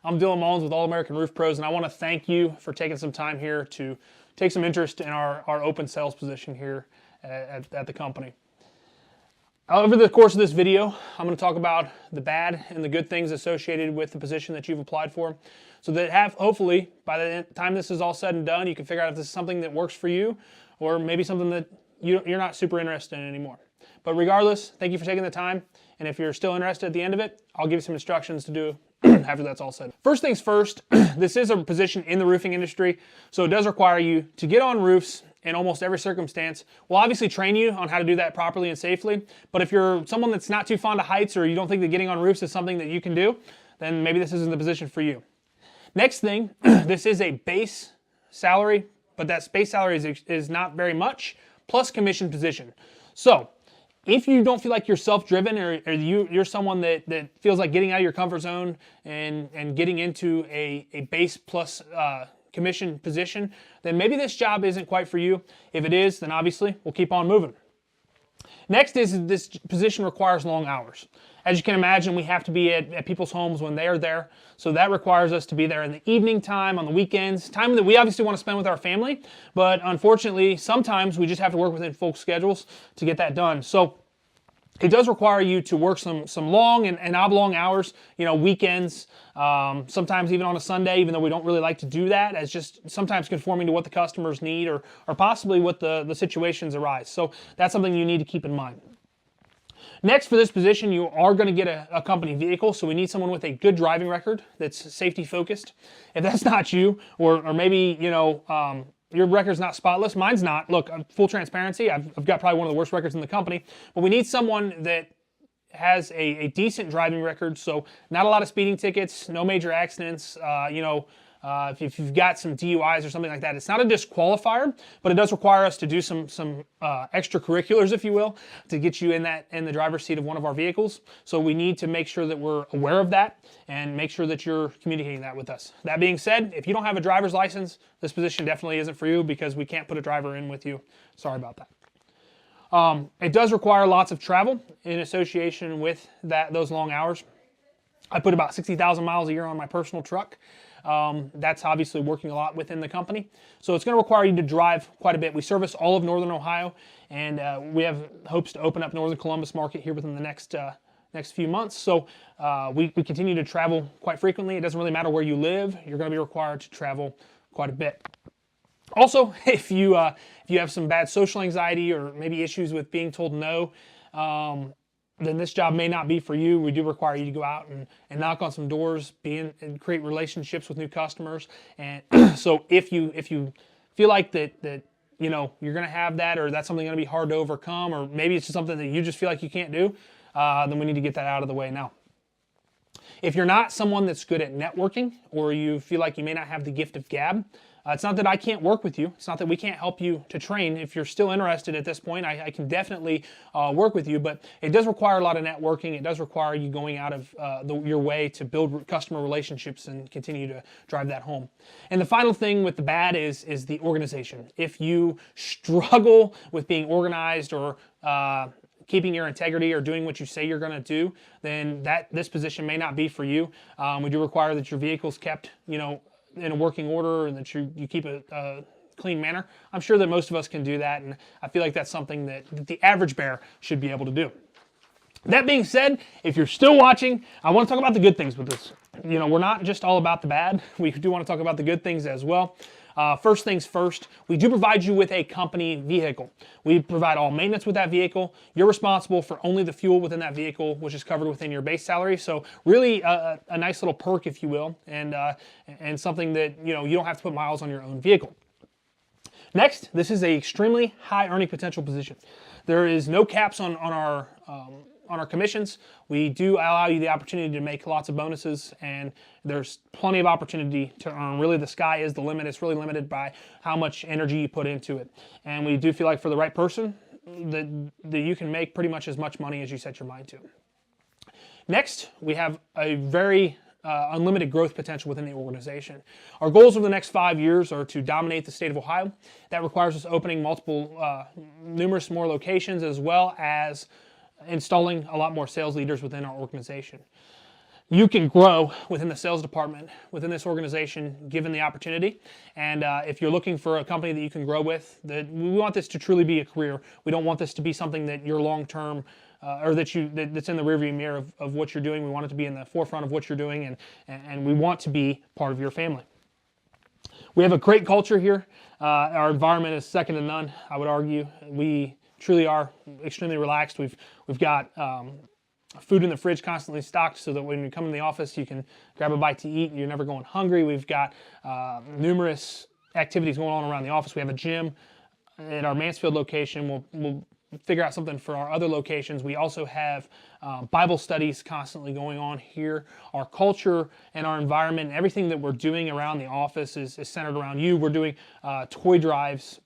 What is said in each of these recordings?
I'm Dylan Mullins with All American Roof Pros, and I want to thank you for taking some time here to take some interest in our open sales position here at the company. Over the course of this video, I'm going to talk about the bad and the good things associated with the position that you've applied for, so that hopefully by the time this is all said and done, you can figure out if this is something that works for you, or maybe something that you're not super interested in anymore. But regardless, thank you for taking the time, and if you're still interested at the end of it, I'll give you some instructions to do after that's all said. First things first, this is a position in the roofing industry, so it does require you to get on roofs in almost every circumstance. We'll obviously train you on how to do that properly and safely, but if you're someone that's not too fond of heights, or you don't think that getting on roofs is something that you can do, then maybe this isn't the position for you. Next thing, this is a base salary, but that base salary is not very much, plus commission position. So if you don't feel like you're self-driven, or you're someone that feels like getting out of your comfort zone and getting into a base plus commission position, then maybe this job isn't quite for you. If it is, then obviously we'll keep on moving. Next is this position requires long hours. As you can imagine, we have to be at people's homes when they are there. So that requires us to be there in the evening time, on the weekends, time that we obviously want to spend with our family. But unfortunately, sometimes we just have to work within folks' schedules to get that done. So it does require you to work some long and oblong hours, weekends, sometimes even on a Sunday, even though we don't really like to do that, as just sometimes conforming to what the customers need, or possibly what the situations arise. So that's something you need to keep in mind. Next, for this position, you are going to get a company vehicle, so we need someone with a good driving record that's safety focused. If that's not you, or maybe, your record's not spotless, mine's not. Look, full transparency, I've got probably one of the worst records in the company, but we need someone that has a decent driving record, so not a lot of speeding tickets, no major accidents, if you've got some DUIs or something like that. It's not a disqualifier, but it does require us to do some extracurriculars, if you will, to get you in the driver's seat of one of our vehicles. So we need to make sure that we're aware of that and make sure that you're communicating that with us. That being said, if you don't have a driver's license, this position definitely isn't for you, because we can't put a driver in with you. Sorry about that. It does require lots of travel in association with those long hours. I put about 60,000 miles a year on my personal truck. That's obviously working a lot within the company. So it's going to require you to drive quite a bit. We service all of Northern Ohio, and we have hopes to open up Northern Columbus market here within the next few months. So we continue to travel quite frequently. It doesn't really matter where you live. You're going to be required to travel quite a bit. Also, if you have some bad social anxiety, or maybe issues with being told no, then this job may not be for you. We do require you to go out and knock on some doors, and create relationships with new customers. And so if you feel like that you're going to have that, or that's something going to be hard to overcome, or maybe it's just something that you just feel like you can't do, then we need to get that out of the way now. If you're not someone that's good at networking, or you feel like you may not have the gift of gab, it's not that I can't work with you. It's not that we can't help you to train. If you're still interested at this point, I can definitely work with you, but it does require a lot of networking. It does require you going out of your way to build customer relationships and continue to drive that home. And the final thing with the bad is the organization. If you struggle with being organized, or keeping your integrity, or doing what you say you're going to do, then this position may not be for you. We do require that your vehicle's kept, in a working order, and that you keep a clean manner. I'm sure that most of us can do that, and I feel like that's something that the average bear should be able to do. That being said, if you're still watching, I want to talk about the good things with this. We're not just all about the bad. We do want to talk about the good things as well. First things first, we do provide you with a company vehicle. We provide all maintenance with that vehicle. You're responsible for only the fuel within that vehicle, which is covered within your base salary. So really a nice little perk, if you will, and something that you don't have to put miles on your own vehicle. Next, this is an extremely high earning potential position. There is no caps on our commissions. We do allow you the opportunity to make lots of bonuses, and there's plenty of opportunity to earn. Really, the sky is the limit. It's really limited by how much energy you put into it. And we do feel like for the right person, that you can make pretty much as much money as you set your mind to. Next, we have a very unlimited growth potential within the organization. Our goals over the next 5 years are to dominate the state of Ohio. That requires us opening numerous more locations, as well as installing a lot more sales leaders within our organization. You can grow within the sales department, within this organization, given the opportunity. And if you're looking for a company that you can grow with, that we want this to truly be a career. We don't want this to be something that you're long-term or that's in the rearview mirror of what you're doing. We want it to be in the forefront of what you're doing, and we want to be part of your family. We have a great culture here. Our environment is second to none, I would argue. We truly are extremely relaxed. We've got food in the fridge constantly stocked so that when you come in the office you can grab a bite to eat and you're never going hungry. We've got numerous activities going on around the office. We have a gym at our Mansfield location. We'll figure out something for our other locations. We also have Bible studies constantly going on here. Our culture and our environment and everything that we're doing around the office is centered around you. We're doing toy drives,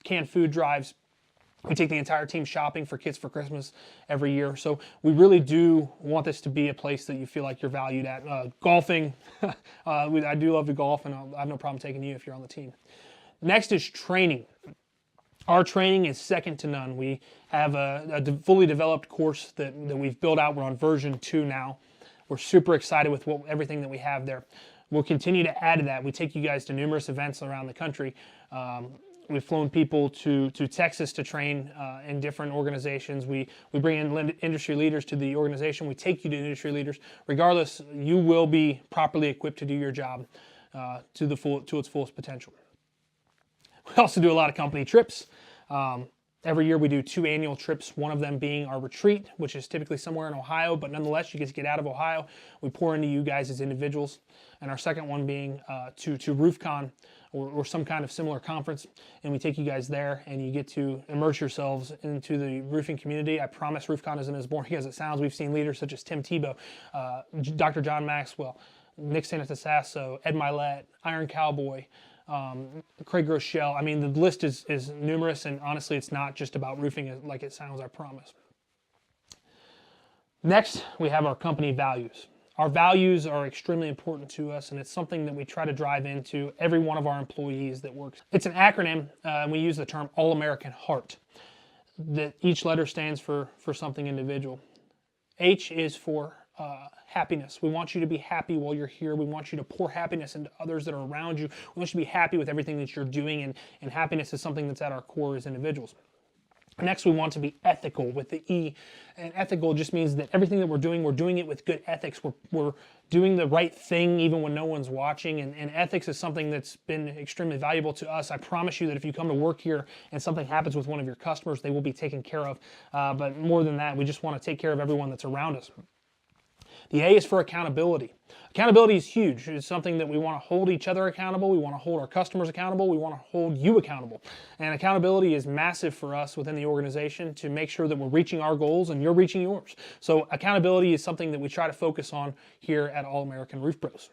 canned food drives. We take the entire team shopping for Kids for Christmas every year. So we really do want this to be a place that you feel like you're valued at. Golfing, I do love to golf, and I have no problem taking you if you're on the team. Next is training. Our training is second to none. We have a fully developed course that we've built out. We're on version 2 now. We're super excited with everything that we have there. We'll continue to add to that. We take you guys to numerous events around the country. We've flown people to Texas to train in different organizations. We bring in industry leaders to the organization. We take you to industry leaders. Regardless, you will be properly equipped to do your job to its fullest potential. We also do a lot of company trips. Every year we do 2 annual trips, one of them being our retreat, which is typically somewhere in Ohio, but nonetheless, you guys get out of Ohio. We pour into you guys as individuals. And our second one being to RoofCon or some kind of similar conference, and we take you guys there and you get to immerse yourselves into the roofing community. I promise RoofCon isn't as boring as it sounds. We've seen leaders such as Tim Tebow, Dr. John Maxwell, Nick Santasasso, Ed Milet, Iron Cowboy, Craig Groeschel. I mean, the list is numerous, and honestly, it's not just about roofing like it sounds, I promise. Next, we have our company values. Our values are extremely important to us, and it's something that we try to drive into every one of our employees that works. It's an acronym, and we use the term All-American Heart, that each letter stands for something individual. H is for happiness. We want you to be happy while you're here. We want you to pour happiness into others that are around you. We want you to be happy with everything that you're doing, and happiness is something that's at our core as individuals. Next, we want to be ethical with the E. And ethical just means that everything that we're doing it with good ethics. We're doing the right thing even when no one's watching. And ethics is something that's been extremely valuable to us. I promise you that if you come to work here and something happens with one of your customers, they will be taken care of. But more than that, we just want to take care of everyone that's around us. The A is for accountability. Accountability is huge. It's something that we want to hold each other accountable. We want to hold our customers accountable. We want to hold you accountable. And accountability is massive for us within the organization to make sure that we're reaching our goals and you're reaching yours. So accountability is something that we try to focus on here at All American Roof Pros.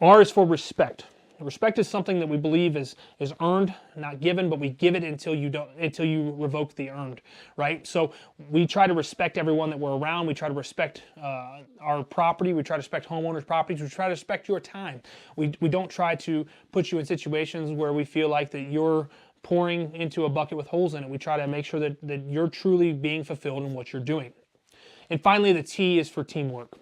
R is for respect. Respect is something that we believe is earned, not given, but we give it until you revoke the earned, right? So we try to respect everyone that we're around. We try to respect our property. We try to respect homeowners' properties. We try to respect your time. We don't try to put you in situations where we feel like that you're pouring into a bucket with holes in it. We try to make sure that you're truly being fulfilled in what you're doing. And finally, the T is for teamwork.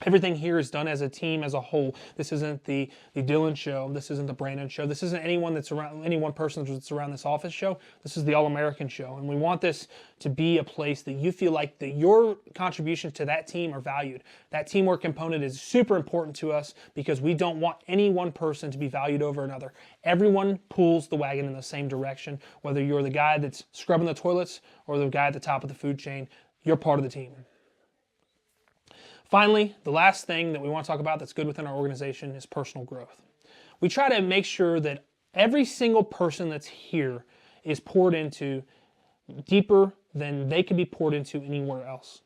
Everything here is done as a team, as a whole. This isn't the Dylan show. This isn't the Brandon show. This isn't any one person that's around this office show. This is the All-American show. And we want this to be a place that you feel like that your contributions to that team are valued. That teamwork component is super important to us because we don't want any one person to be valued over another. Everyone pulls the wagon in the same direction. Whether you're the guy that's scrubbing the toilets or the guy at the top of the food chain, you're part of the team. Finally, the last thing that we want to talk about that's good within our organization is personal growth. We try to make sure that every single person that's here is poured into deeper than they can be poured into anywhere else.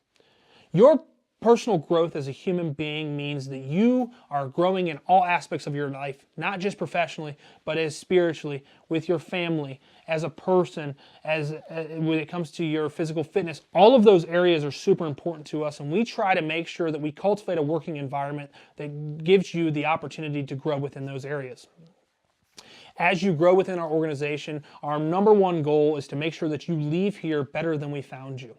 Your personal growth as a human being means that you are growing in all aspects of your life, not just professionally, but as spiritually, with your family, as a person, when it comes to your physical fitness. All of those areas are super important to us, and we try to make sure that we cultivate a working environment that gives you the opportunity to grow within those areas. As you grow within our organization, our number one goal is to make sure that you leave here better than we found you.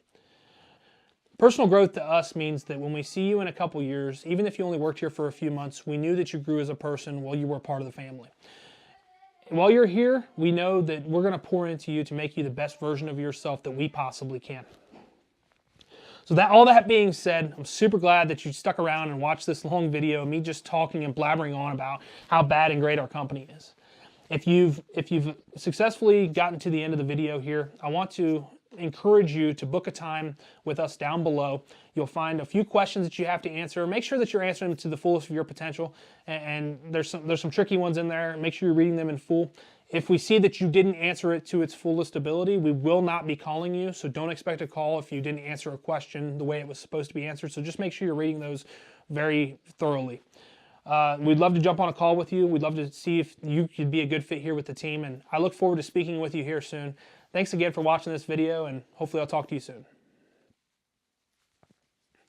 Personal growth to us means that when we see you in a couple years, even if you only worked here for a few months, we knew that you grew as a person while you were part of the family. While you're here, we know that we're going to pour into you to make you the best version of yourself that we possibly can. So all that being said, I'm super glad that you stuck around and watched this long video of me just talking and blabbering on about how bad and great our company is. If you've successfully gotten to the end of the video here, I want to encourage you to book a time with us down below. You'll find a few questions that you have to answer. Make sure that you're answering them to the fullest of your potential, and there's some tricky ones in there. Make sure you're reading them in full. If we see that you didn't answer it to its fullest ability, we will not be calling you, so don't expect a call if you didn't answer a question the way it was supposed to be answered. So just make sure you're reading those very thoroughly. We'd love to jump on a call with you. We'd love to see if you could be a good fit here with the team, and I look forward to speaking with you here soon. Thanks again for watching this video, and hopefully I'll talk to you soon.